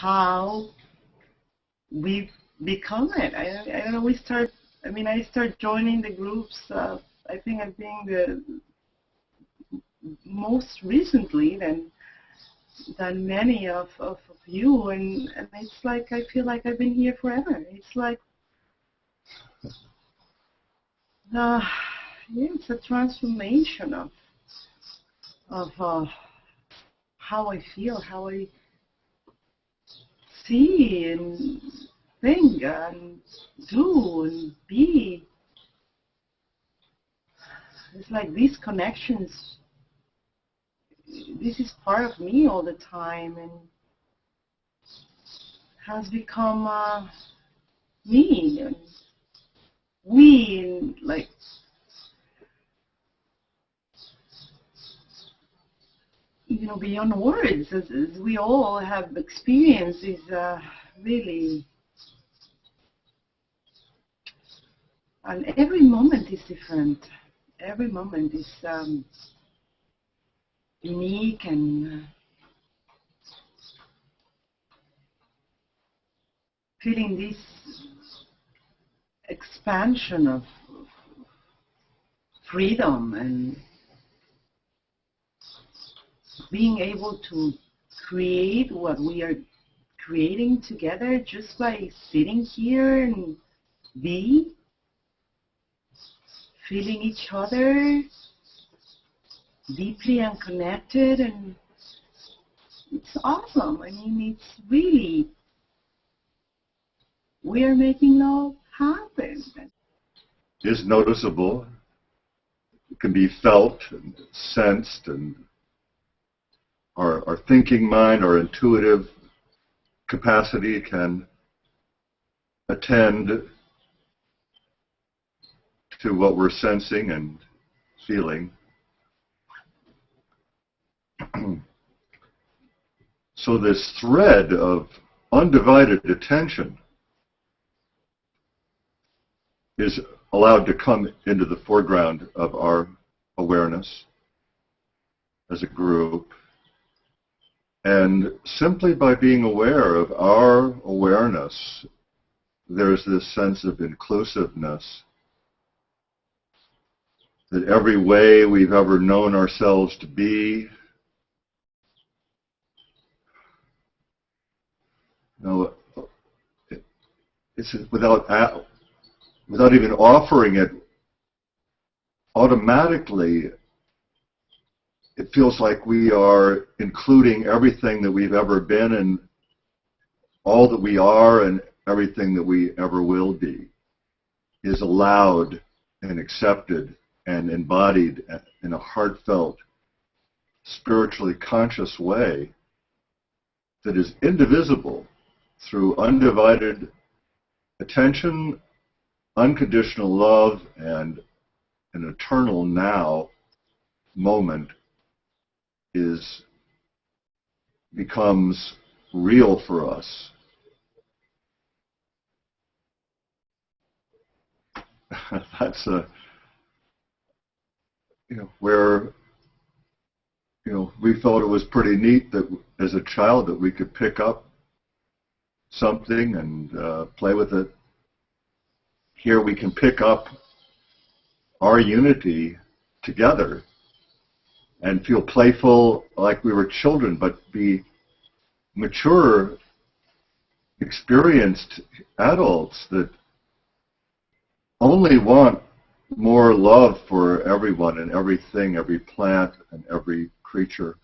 how we become it. I don't know. I start joining the groups. I think I'm being the most recently than many of you, and it's like I feel like I've been here forever. It's like it's a transformation of how I feel, how I see and think and do and be. It's like these connections, this is part of me all the time and has become me and we, and like beyond words, as we all have experienced, is really, and every moment is different. Every moment is unique and feeling this expansion of freedom and being able to create what we are creating together just by sitting here and be, feeling each other deeply and connected, and it's awesome. I mean, it's really, we are making love happen. Is noticeable, it can be felt and sensed, and our thinking mind, our intuitive capacity can attend to what we're sensing and feeling. So this thread of undivided attention is allowed to come into the foreground of our awareness as a group. And simply by being aware of our awareness, there's this sense of inclusiveness, that every way we've ever known ourselves to be, it's without even offering it, automatically it feels like we are including everything that we've ever been and all that we are and everything that we ever will be is allowed and accepted and embodied in a heartfelt, spiritually conscious way that is indivisible through undivided attention, unconditional love, and an eternal now moment becomes real for us. That's where we felt it was pretty neat that as a child that we could pick up something and play with it. Here we can pick up our unity together and feel playful like we were children, but be mature, experienced adults that only want more love for everyone and everything, every plant and every creature.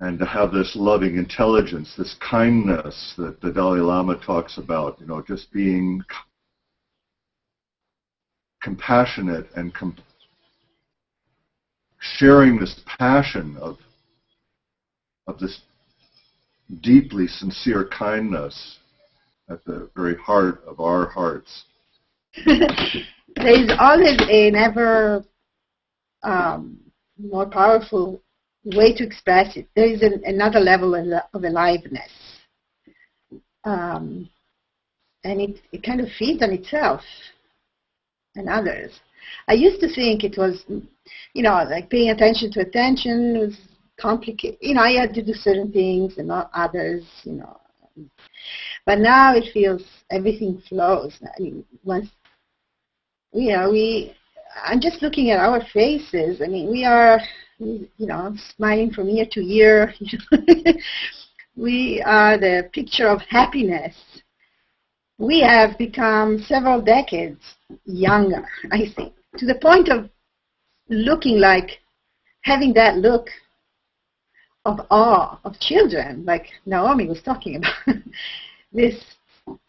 And to have this loving intelligence, this kindness that the Dalai Lama talks about, just being compassionate and sharing this passion of this deeply sincere kindness at the very heart of our hearts. There is always an ever more powerful way to express it. There is another level of aliveness. And it kind of feeds on itself and others. I used to think it was, like paying attention to attention was complicated. You know, I had to do certain things and not others, you know. But now it feels everything flows. I mean, once, you know, I'm just looking at our faces. I mean, we are, you know, smiling from year to year. We are the picture of happiness. We have become several decades younger, I think, to the point of looking like, having that look of awe of children, like Naomi was talking about. This,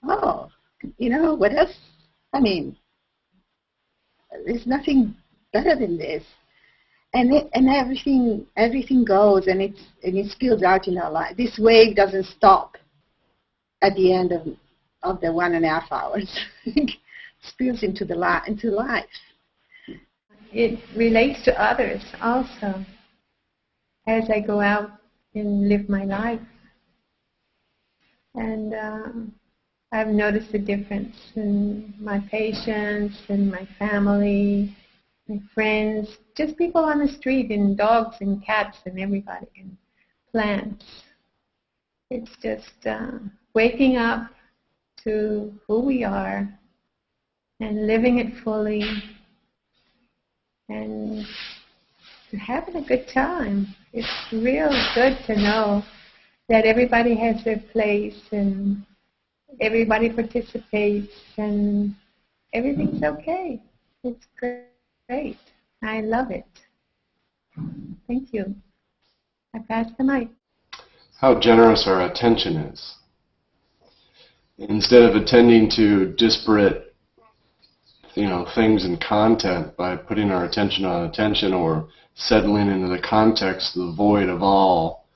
oh, you know, what else? I mean, there's nothing better than this. And everything goes, and it spills out in our life. This wave doesn't stop at the end of the 1.5 hours. It spills into life. It relates to others also. As I go out and live my life, and I've noticed a difference in my patients, in my family, my friends, just people on the street, and dogs and cats and everybody, and plants. It's just waking up to who we are and living it fully and having a good time. It's real good to know that everybody has their place and everybody participates and everything's okay. It's great. I love it. Thank you. I pass the mic. How generous our attention is. Instead of attending to disparate, things and content, by putting our attention on attention or settling into the context of the void of all,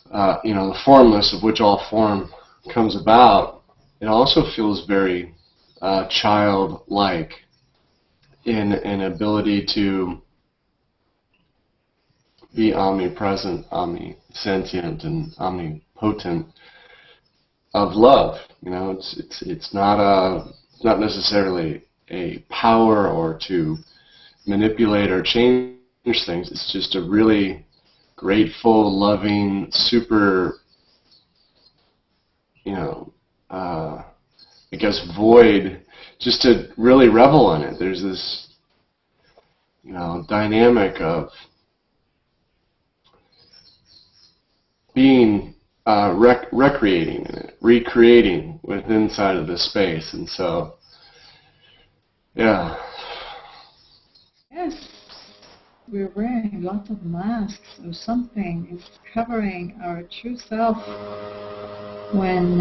the formless of which all form comes about, it also feels very childlike in an ability to be omnipresent, omnisentient, and omnipotent of love. It's not necessarily a power or to manipulate or change things. It's just a really grateful, loving, super, void, just to really revel in it. There's this, dynamic of being recreating in it, recreating within inside of this space. And so, yeah. Yes, we're wearing lots of masks or something is covering our true self when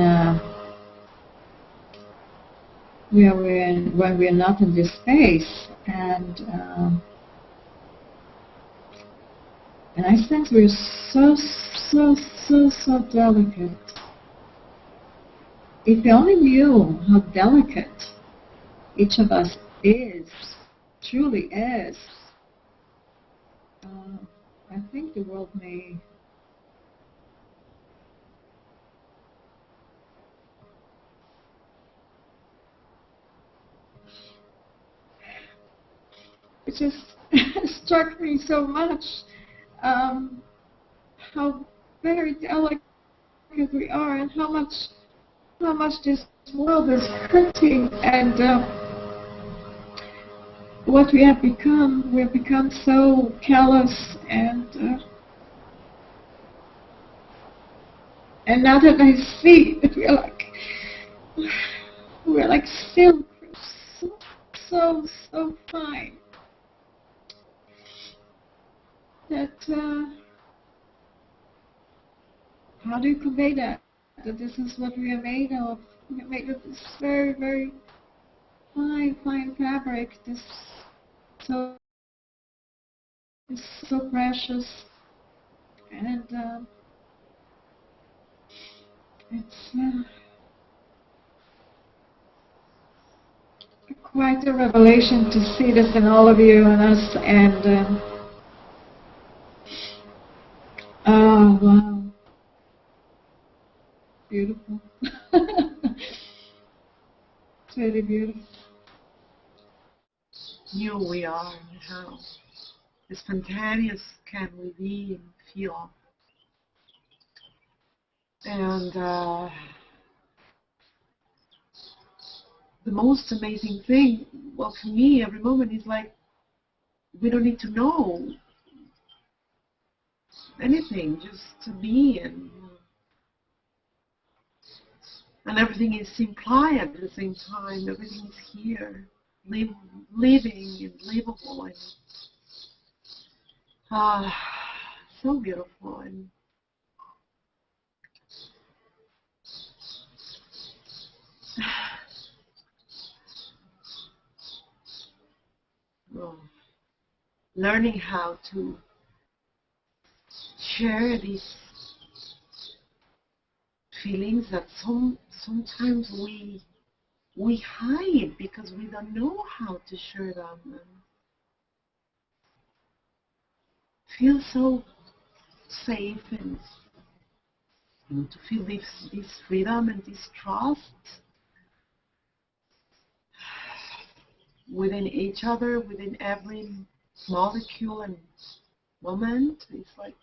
we're not in this space, and I sense we're so delicate. If you only knew how delicate each of us is, truly is, I think the world may it just struck me so much how very delicate we are, and how much this world is hurting, and what we have become. We've become so callous, and now that I see that we're like silk, so fine, that how do you convey that this is what we are made of? We are made of this very, very fine fabric, this so precious, and it's quite a revelation to see this in all of you and us, and oh wow, beautiful. It's really beautiful. Here we are in the house. spontaneous can we be and feel. And the most amazing thing, well, for me, every moment is like, we don't need to know anything, just to be, and everything is implied at the same time. Everything is here, living and livable, and so beautiful. And learning how to share these feelings that sometimes we hide because we don't know how to share them. And feel so safe and to feel this freedom and this trust within each other, within every molecule and moment. It's like,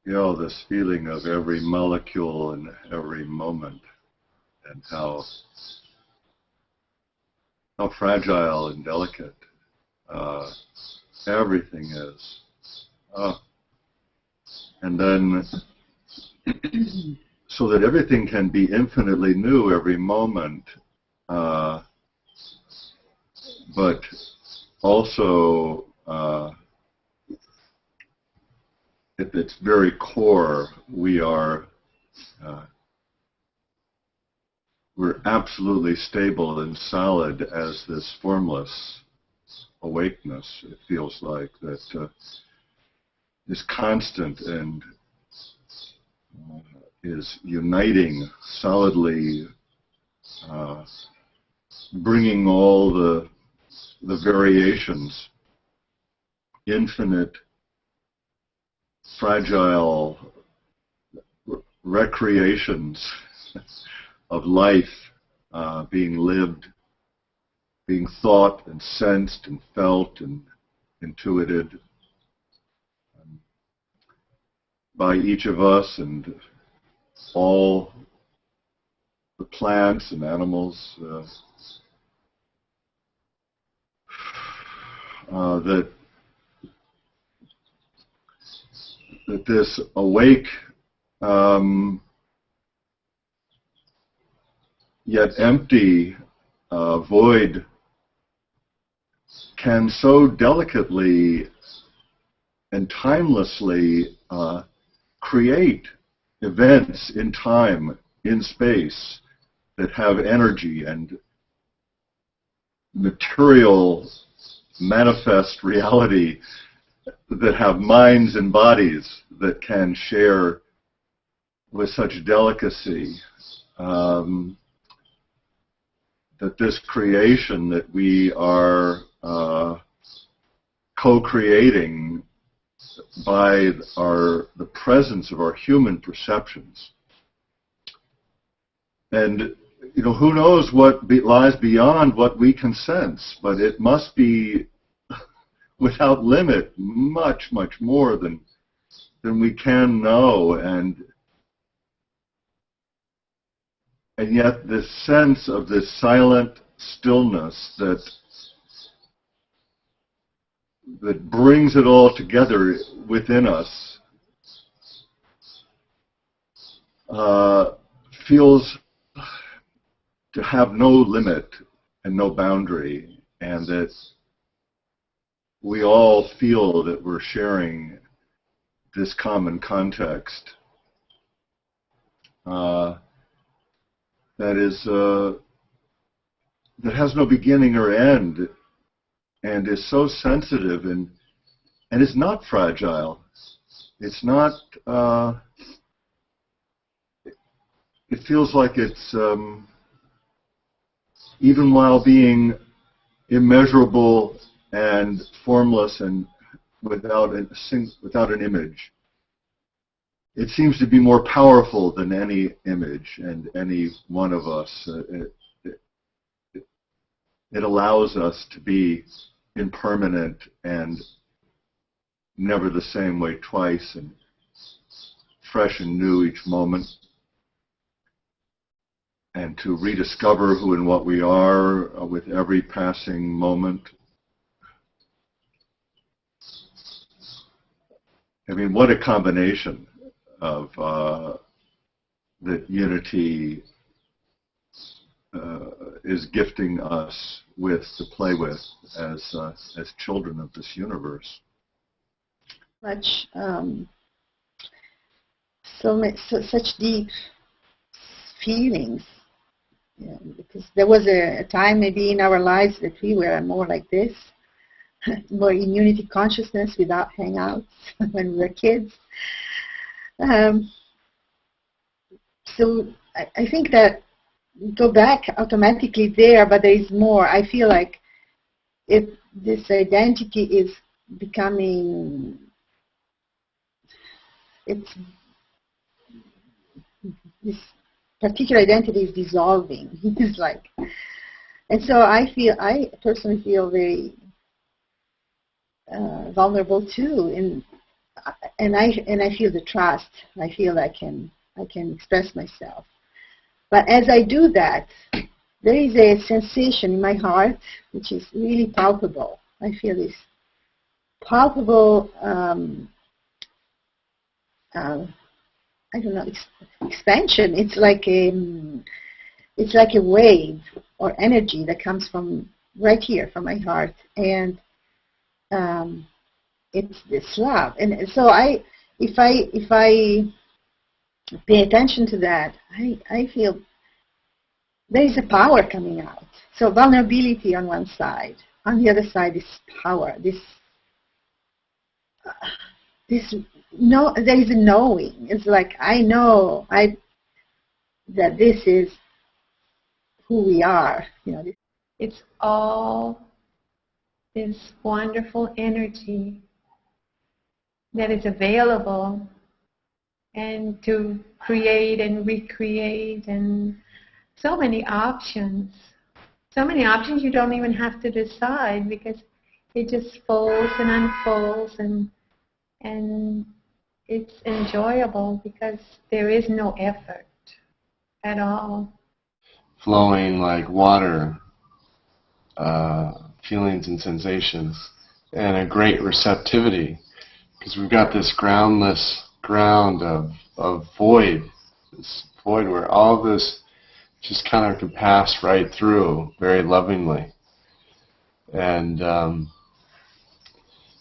this feeling of every molecule and every moment, and how fragile and delicate everything is. And then so that everything can be infinitely new every moment, but also at its very core, we're absolutely stable and solid as this formless awakeness. It feels like that is constant and is uniting solidly, bringing all the variations, infinite, fragile recreations of life being lived, being thought and sensed and felt and intuited by each of us and all the plants and animals, that this awake yet empty void can so delicately and timelessly create events in time, in space, that have energy and material, manifest reality, that have minds and bodies that can share with such delicacy, that this creation that we are co-creating by the presence of our human perceptions. And who knows what lies beyond what we can sense, but it must be without limit much, much more than we can know. And yet this sense of this silent stillness that brings it all together within us feels to have no limit and no boundary, and that we all feel that we're sharing this common context that has no beginning or end, and is so sensitive and is not fragile. It's not. It feels like it's even while being immeasurable and formless and without an image. It seems to be more powerful than any image and any one of us. It allows us to be impermanent and never the same way twice, and fresh and new each moment, and to rediscover who and what we are with every passing moment. I mean, what a combination of that unity is gifting us with to play with as children of this universe. Such deep feelings. Yeah, because there was a time maybe in our lives that we were more like this, more in unity consciousness without hangouts when we were kids. So I think that go back automatically there, but there is more. I feel like if this identity is becoming, this particular identity is dissolving. It's like, and so I personally feel very vulnerable too, and I feel the trust. I feel I can express myself. But as I do that, there is a sensation in my heart which is really palpable. I feel this palpable, I don't know, expansion. It's like a wave or energy that comes from right here, from my heart, and it's this love. And so if I pay attention to that, I feel there is a power coming out. So vulnerability on one side, on the other side is power. There is a knowing. It's like I know that this is who we are. It's all this wonderful energy that is available, and to create and recreate, and so many options. So many options you don't even have to decide, because it just folds and unfolds, and it's enjoyable because there is no effort at all. Flowing like water, feelings and sensations, and a great receptivity, because we've got this groundless ground of void, this void where all this just kind of can pass right through very lovingly. And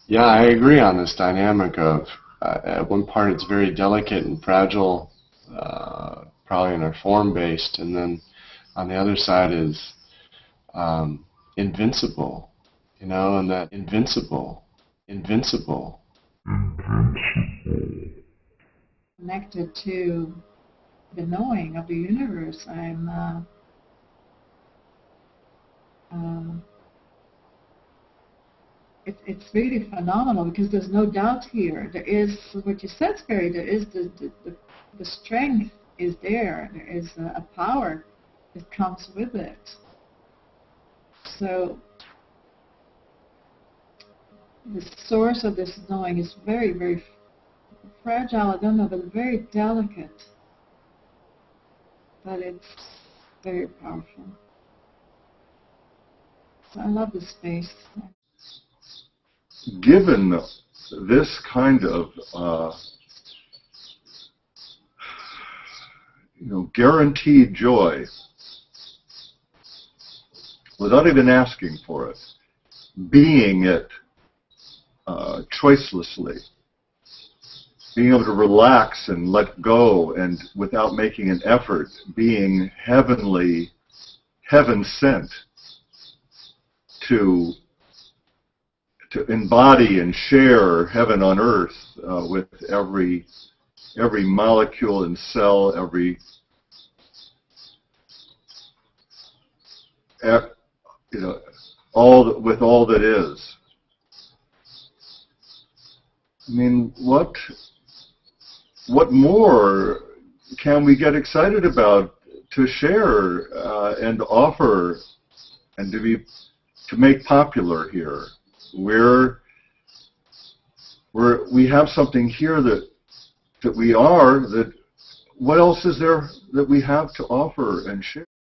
yeah, I agree on this dynamic of at one part it's very delicate and fragile, probably in our form-based, and then on the other side is invincible, and that invincible. Connected to the knowing of the universe. It's really phenomenal, because there's no doubt here. There is what you said, Scary. There is the strength is there. There is a power that comes with it. So the source of this knowing is very, very fragile. I don't know, but very delicate. But it's very powerful. So I love this space. Given this kind of guaranteed joy, without even asking for it, being it choicelessly, being able to relax and let go, and without making an effort, being heaven sent to embody and share heaven on earth with every molecule and cell, with all that is. I mean, what more can we get excited about to share and offer and to make popular here. We have something here that we are, that what else is there that we have to offer and share?